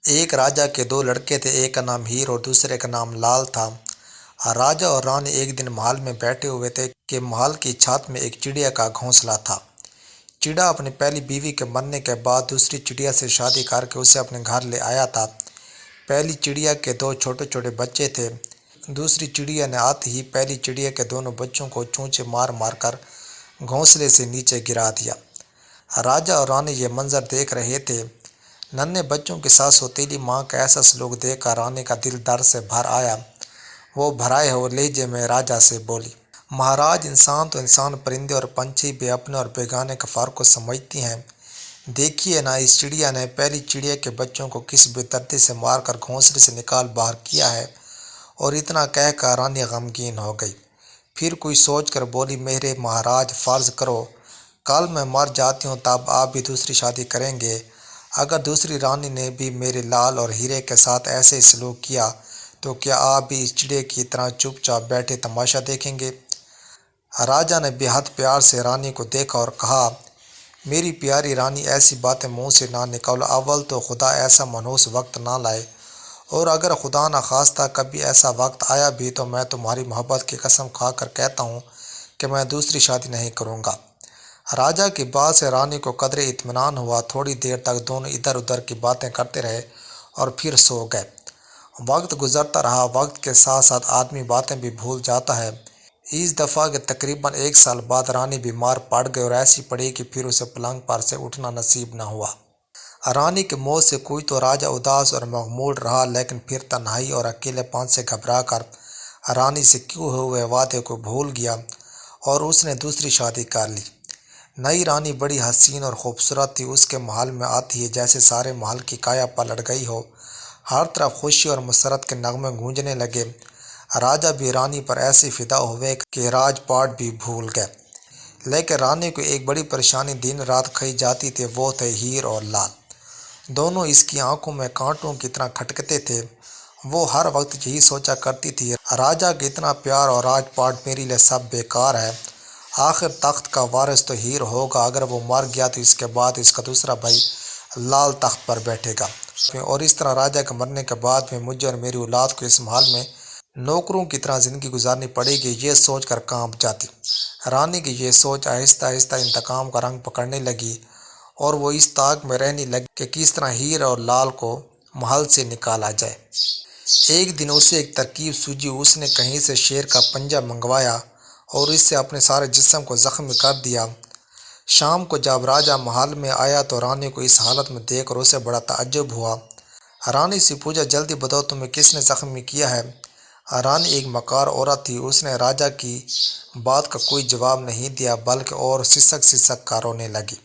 ایک راجا کے دو لڑکے تھے، ایک کا نام ہیر اور دوسرے کا نام لال تھا۔ راجا اور رانی ایک دن محل میں بیٹھے ہوئے تھے کہ محل کی چھت میں ایک چڑیا کا گھونسلہ تھا۔ چڑیا اپنی پہلی بیوی کے مرنے کے بعد دوسری چڑیا سے شادی کر کے اسے اپنے گھر لے آیا تھا۔ پہلی چڑیا کے دو چھوٹے چھوٹے بچے تھے۔ دوسری چڑیا نے آتے ہی پہلی چڑیا کے دونوں بچوں کو چونچے مار مار کر گھونسلے سے نیچے گرا دیا۔ راجا اور رانی یہ منظر دیکھ رہے تھے۔ ننھے بچوں کے ساتھ سوتیلی ماں کا ایسا سلوک دیکھ کر رانی کا دل درد سے بھر آیا۔ وہ بھرائے ہوئے لہجے میں راجا سے بولی، مہاراج، انسان تو انسان، پرندے اور پنچھی بھی اپنے اور بیگانے کا فرق کو سمجھتی ہیں۔ دیکھیے نا، اس چڑیا نے پہلی چڑیا کے بچوں کو کس بے دردی سے مار کر گھونسلے سے نکال باہر کیا ہے۔ اور اتنا کہہ کر رانی غمگین ہو گئی۔ پھر کوئی سوچ کر بولی، میرے مہاراج، فرض کرو کل میں مر جاتی ہوں، تب آپ بھی دوسری شادی کریں گے؟ اگر دوسری رانی نے بھی میرے لال اور ہیرے کے ساتھ ایسے ہی سلوک کیا تو کیا آپ بھی اس چڑیا کی طرح چپ چاپ بیٹھے تماشا دیکھیں گے؟ راجا نے بے حد پیار سے رانی کو دیکھا اور کہا، میری پیاری رانی، ایسی باتیں منہ سے نہ نکالو۔ اول تو خدا ایسا منحوس وقت نہ لائے، اور اگر خدا نخواستہ کبھی ایسا وقت آیا بھی تو میں تمہاری محبت کی قسم کھا کر کہتا ہوں کہ میں دوسری شادی نہیں کروں گا۔ راجا کی بات سے رانی کو قدرے اطمینان ہوا۔ تھوڑی دیر تک دونوں ادھر ادھر کی باتیں کرتے رہے اور پھر سو گئے۔ وقت گزرتا رہا۔ وقت کے ساتھ ساتھ آدمی باتیں بھی بھول جاتا ہے۔ اس دفعہ کے تقریباً 1 سال بعد رانی بیمار پڑ گئی اور ایسی پڑی کہ پھر اسے پلنگ پر سے اٹھنا نصیب نہ ہوا۔ رانی کی موت سے کوئی تو راجا اداس اور مغموم رہا، لیکن پھر تنہائی اور اکیلے پن سے گھبرا کر رانی سے کیے ہوئے وعدے کو بھول گیا اور اس نے دوسری شادی کر لی۔ نئی رانی بڑی حسین اور خوبصورت تھی۔ اس کے محل میں آتی ہی جیسے سارے محل کی کایا پلٹ گئی ہو۔ ہر طرف خوشی اور مسرت کے نغمے گونجنے لگے۔ راجا بھی رانی پر ایسے فدا ہوئے کہ راج پاٹ بھی بھول گئے۔ لیکن رانی کو ایک بڑی پریشانی دن رات کھائی جاتی تھی، وہ تھے ہیر اور لال۔ دونوں اس کی آنکھوں میں کانٹوں کی طرح کھٹکتے تھے۔ وہ ہر وقت یہی سوچا کرتی تھی، راجا کا اتنا پیار اور راج پاٹ میرے لیے سب بیکار ہے۔ آخر تخت کا وارث تو ہیر ہوگا، اگر وہ مر گیا تو اس کے بعد اس کا دوسرا بھائی لال تخت پر بیٹھے گا، اور اس طرح راجا کے مرنے کے بعد میں مجھے اور میری اولاد کو اس محل میں نوکروں کی طرح زندگی گزارنی پڑے گی۔ یہ سوچ کر کانپ جاتی۔ رانی کی یہ سوچ آہستہ آہستہ انتقام کا رنگ پکڑنے لگی، اور وہ اس طاق میں رہنے لگی کہ کس طرح ہیر اور لال کو محل سے نکالا جائے۔ ایک دن اسے ایک ترکیب سوجھی۔ اس نے کہیں سے شیر کا پنجہ منگوایا اور اس سے اپنے سارے جسم کو زخمی کر دیا۔ شام کو جب راجا محل میں آیا تو رانی کو اس حالت میں دیکھ کر اسے بڑا تعجب ہوا۔ رانی سے پوچھا، جلدی بتاؤ تمہیں کس نے زخمی کیا ہے؟ رانی ایک مکار عورت تھی۔ اس نے راجا کی بات کا کوئی جواب نہیں دیا، بلکہ اور سسک سسک کر رونے لگی۔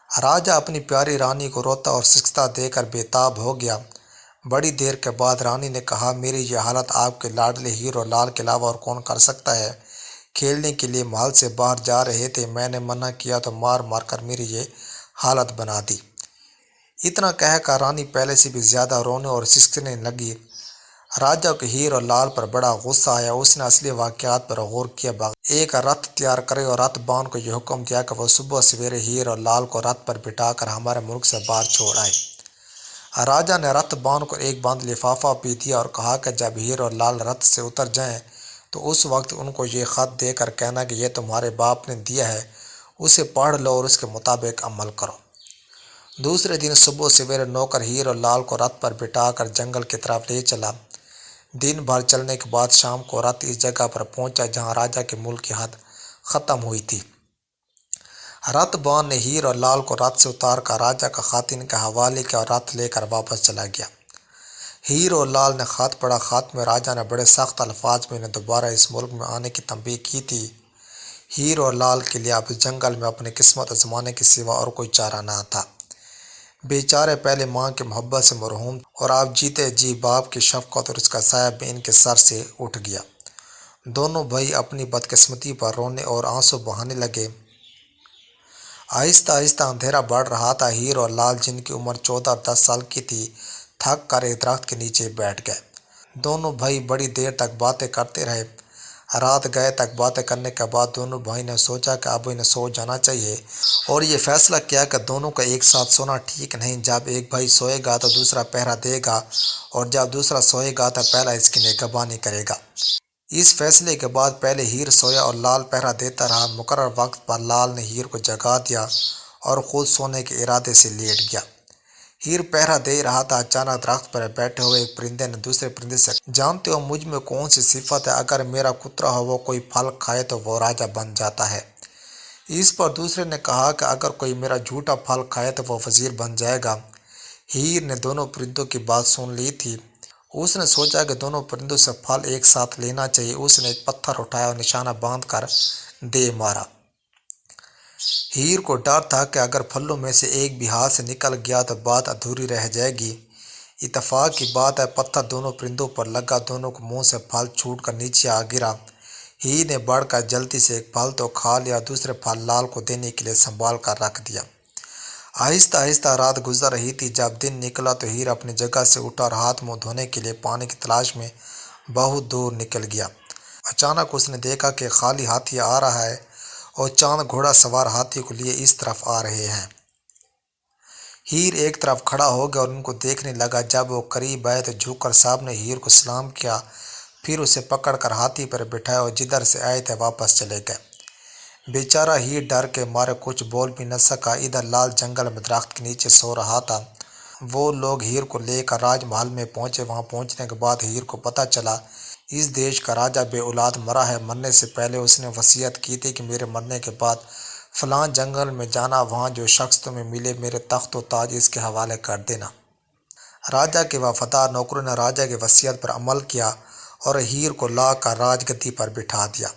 راجا اپنی پیاری رانی کو روتا اور سسکتا دیکھ کر بے تاب ہو گیا۔ بڑی دیر کے بعد رانی نے کہا، میری یہ حالت آپ کے لاڈلے ہیر اور لال کے علاوہ اور کون کر سکتا ہے؟ کھیلنے کے لیے محل سے باہر جا رہے تھے، میں نے منع کیا تو مار مار کر میری یہ حالت بنا دی۔ اتنا کہہ کر رانی پہلے سے بھی زیادہ رونے اور سسکنے لگی۔ راجا کو ہیر اور لال پر بڑا غصہ آیا۔ اس نے اصلی واقعات پر غور کیے بغیر ایک رتھ تیار کرے اور رتھ بان کو یہ حکم دیا کہ وہ صبح سویرے ہیر اور لال کو رتھ پر بٹھا کر ہمارے ملک سے باہر چھوڑ آئے۔ راجا نے رتھ بان کو ایک بند لفافہ بھی دیا اور کہا کہ جب ہیر اور لال رتھ سے اتر جائیں تو اس وقت ان کو یہ خط دے کر کہنا کہ یہ تمہارے باپ نے دیا ہے، اسے پڑھ لو اور اس کے مطابق عمل کرو۔ دوسرے دن صبح سویرے نوکر ہیر اور لال کو رتھ پر بٹھا کر جنگل کی طرف لے چلا۔ دن بھر چلنے کے بعد شام کو رتھ اس جگہ پر پہنچا جہاں راجا کے ملک کی حد ختم ہوئی تھی۔ رتھ بان نے ہیر اور لال کو رتھ سے اتار کر راجا کا خط ان کے حوالے کیا اور رتھ لے کر واپس چلا گیا۔ ہیر اور لال نے خط پڑھا۔ خط میں راجا نے بڑے سخت الفاظ میں انہیں دوبارہ اس ملک میں آنے کی تنبیہ کی تھی۔ ہیر اور لال کے لیے اب اس جنگل میں اپنی قسمت آزمانے کے سوا اور کوئی چارہ نہ تھا۔ بیچارے پہلے ماں کی محبت سے محروم اور اب جیتے جی باپ کی شفقت اور اس کا سایہ بھی ان کے سر سے اٹھ گیا۔ دونوں بھائی اپنی بدقسمتی پر رونے اور آنسو بہانے لگے۔ آہستہ آہستہ اندھیرا بڑھ رہا تھا۔ ہیر اور لال، جن کی عمر 14 اور 10 سال کی تھی، تھک کر ایک درخت کے نیچے بیٹھ گئے۔ دونوں بھائی بڑی دیر تک باتیں کرتے رہے۔ رات گئے تک باتیں کرنے کے بعد دونوں بھائی نے سوچا کہ اب انہیں سو جانا چاہیے، اور یہ فیصلہ کیا کہ دونوں کا ایک ساتھ سونا ٹھیک نہیں۔ جب ایک بھائی سوئے گا تو دوسرا پہرا دے گا، اور جب دوسرا سوئے گا تو پہلا اس کی نگہبانی کرے گا۔ اس فیصلے کے بعد پہلے ہیر سویا اور لال پہرا دیتا رہا۔ مقرر وقت پر لال نے ہیر کو جگا دیا اور خود سونے کے ارادے سے لیٹ گیا۔ ہیر پہرا دے رہا تھا، اچانک درخت پر بیٹھے ہوئے ایک پرندے نے دوسرے پرندے سے کہا، جانتے ہو مجھ میں کون سی صفت ہے؟ اگر میرا کترا ہو وہ کوئی پھل کھائے تو وہ راجا بن جاتا ہے۔ اس پر دوسرے نے کہا کہ اگر کوئی میرا جھوٹا پھل کھائے تو وہ وزیر بن جائے گا۔ ہیر نے دونوں پرندوں کی بات سن لی تھی۔ اس نے سوچا کہ دونوں پرندوں سے پھل ایک ساتھ لینا چاہیے۔ اس نے ایک پتھر اٹھایا اور نشانہ باندھ کر دے مارا۔ ہیر کو ڈر تھا کہ اگر پھلوں میں سے ایک بھی ہاتھ سے نکل گیا تو بات ادھوری رہ جائے گی۔ اتفاق کی بات ہے، پتھر دونوں پرندوں پر لگا، دونوں کو منہ سے پھل چھوٹ کر نیچے آ گرا۔ ہیر نے بڑھ کر جلدی سے ایک پھل تو کھا لیا، دوسرے پھل لال کو دینے کے لیے سنبھال کر رکھ دیا۔ آہستہ آہستہ رات گزر رہی تھی۔ جب دن نکلا تو ہیر اپنی جگہ سے اٹھا اور ہاتھ منہ دھونے کے لیے پانی کی تلاش میں بہت دور نکل گیا۔ اچانک اس نے دیکھا کہ خالی ہاتھی آ رہا ہے اور چاند گھوڑا سوار ہاتھی کو لیے اس طرف آ رہے ہیں۔ ہیر ایک طرف کھڑا ہو گیا اور ان کو دیکھنے لگا۔ جب وہ قریب آئے تو جھک کر صاحب نے ہیر کو سلام کیا، پھر اسے پکڑ کر ہاتھی پر بٹھایا اور جدھر سے آئے تھے واپس چلے گئے۔ بیچارہ ہیر ڈر کے مارے کچھ بول بھی نہ سکا۔ ادھر لال جنگل میں درخت کے نیچے سو رہا تھا۔ وہ لوگ ہیر کو لے کر راج محل میں پہنچے۔ وہاں پہنچنے کے بعد ہیر کو پتہ چلا اس دیش کا راجا بے اولاد مرا ہے۔ مرنے سے پہلے اس نے وصیت کی تھی کہ میرے مرنے کے بعد فلاں جنگل میں جانا، وہاں جو شخص تمہیں ملے میرے تخت و تاج اس کے حوالے کر دینا۔ راجا کے وفادار نوکروں نے راجا کی وصیت پر عمل کیا اور ہیر کو لا کر راج گدی پر بٹھا دیا۔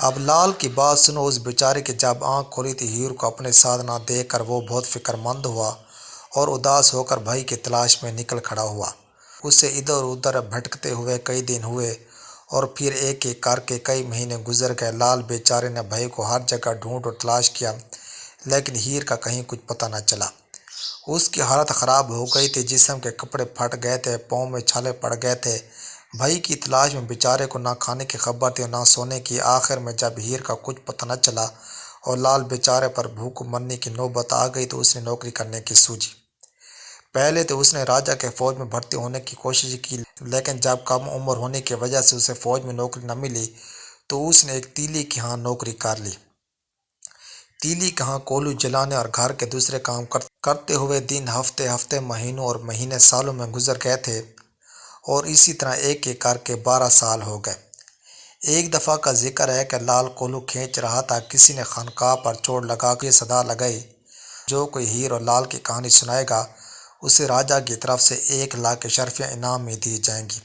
اب لال کی بات سنو اس بیچارے کی۔ جب آنکھ کھولی تو ہیر کو اپنے ساتھ نہ دیکھ کر وہ بہت فکر مند ہوا اور اداس ہو کر بھائی کی تلاش میں نکل کھڑا ہوا۔ اسے ادھر ادھر بھٹکتے ہوئے کئی دن ہوئے اور پھر ایک ایک کر کے کئی مہینے گزر گئے۔ لال بیچارے نے بھائی کو ہر جگہ ڈھونڈ اور تلاش کیا، لیکن ہیر کا کہیں کچھ پتہ نہ چلا۔ اس کی حالت خراب ہو گئی تھی، جسم کے کپڑے پھٹ گئے تھے، پاؤں میں چھالے پڑ گئے تھے۔ بھائی کی تلاش میں بیچارے کو نہ کھانے کی خبر تھی اور نہ سونے کی۔ آخر میں جب ہیر کا کچھ پتہ نہ چلا اور لال بیچارے پر بھوک مرنے کی نوبت آ گئی تو اس نے نوکری کرنے کی سوچی۔ پہلے تو اس نے راجا کے فوج میں بھرتی ہونے کی کوشش کی، لیکن جب کم عمر ہونے کی وجہ سے اسے فوج میں نوکری نہ ملی تو اس نے ایک تیلی کے ہاں نوکری کر لی۔ تیلی کے ہاں کولو جلانے اور گھر کے دوسرے کام کرتے ہوئے دن ہفتے مہینوں اور مہینے سالوں میں گزر گئے تھے، اور اسی طرح ایک ایک کر کے 12 سال ہو گئے۔ ایک دفعہ کا ذکر ہے کہ لال کولو کھینچ رہا تھا، کسی نے خانقاہ پر چوٹ لگا کے صدا لگائی، جو کوئی ہیر اور لال کی کہانی سنائے گا اسے راجا کی طرف سے 1,00,000 اشرفیاں انعام میں دی جائیں گی۔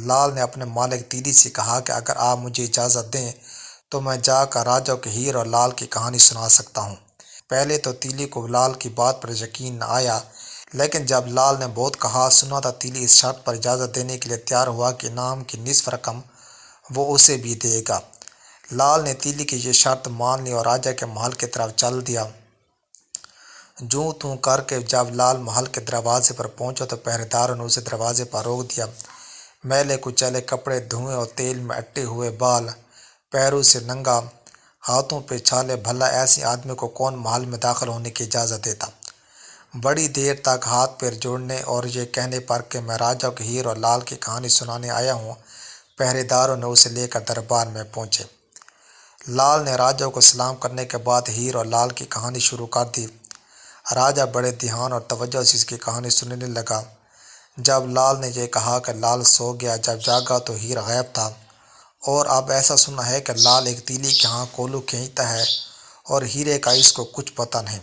لال نے اپنے مالک تیلی سے کہا کہ اگر آپ مجھے اجازت دیں تو میں جا کر راجا کو ہیر اور لال کی کہانی سنا سکتا ہوں۔ پہلے تو تیلی کو لال کی بات پر یقین نہ آیا، لیکن جب لال نے بہت کہا سنا تو تیلی اس شرط پر اجازت دینے کے لیے تیار ہوا کہ انعام کی نصف رقم وہ اسے بھی دے گا۔ لال نے تیلی کی یہ شرط مان لی اور راجا کے محل کی طرف چل دیا۔ جوں توں کر کے جب لال محل کے دروازے پر پہنچا تو پہرے داروں نے اسے دروازے پر روک دیا۔ میلے کچیلے کپڑے، دھوئے اور تیل میں اٹے ہوئے بال، پیروں سے ننگا، ہاتھوں پہ چھالے، بھلا ایسے آدمی کو کون محل میں داخل ہونے کی اجازت دیتا؟ بڑی دیر تک ہاتھ پیر جوڑنے اور یہ کہنے پر کہ میں راجا کو ہیر اور لال کی کہانی سنانے آیا ہوں، پہرے داروں نے اسے لے کر دربار میں پہنچے۔ لال نے راجا کو سلام کرنے کے بعد ہیر اور لال کی کہانی شروع کر دی۔ راجا بڑے دھیان اور توجہ سے اس کی کہانی سننے لگا۔ جب لال نے یہ کہا کہ لال سو گیا، جب جاگا تو ہیر غائب تھا، اور اب ایسا سنا ہے کہ لال ایک تیلی کے ہاں کولو کھینچتا ہے اور ہیرے کا اس کو کچھ پتہ نہیں۔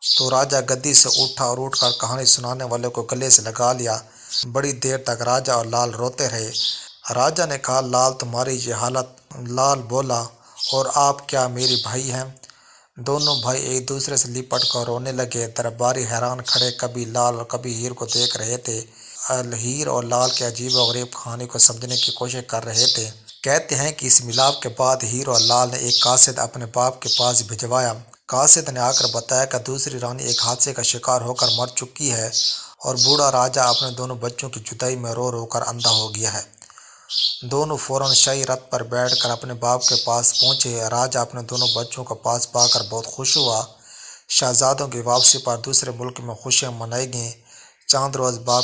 تو راجا گدی سے اٹھا اور اٹھ کر کہانی سنانے والے کو گلے سے لگا لیا۔ بڑی دیر تک راجا اور لال روتے رہے۔ راجا نے کہا لال تمہاری یہ حالت؟ لال بولا اور آپ کیا میرے بھائی ہیں؟ دونوں بھائی ایک دوسرے سے لپٹ کر رونے لگے۔ درباری حیران کھڑے کبھی لال اور کبھی ہیر کو دیکھ رہے تھے۔ ہیر اور لال کی عجیب و غریب کہانی کو سمجھنے کی کوشش کر رہے تھے۔ کہتے ہیں کہ اس ملاپ کے بعد ہیر اور لال نے ایک قاصد اپنے باپ کے پاس بھجوایا۔ قاصد نے آ کر بتایا کہ دوسری رانی ایک حادثے کا شکار ہو کر مر چکی ہے اور بوڑھا راجا اپنے دونوں بچوں کی جدائی میں رو رو کر اندھا ہو گیا ہے۔ دونوں فوراً شاہی رتھ پر بیٹھ کر اپنے باپ کے پاس پہنچے۔ راجہ اپنے دونوں بچوں کو پاس پا کر بہت خوش ہوا۔ شہزادوں کی واپسی پر دوسرے ملک میں خوشیاں منائی گئیں۔ چاند روز باپ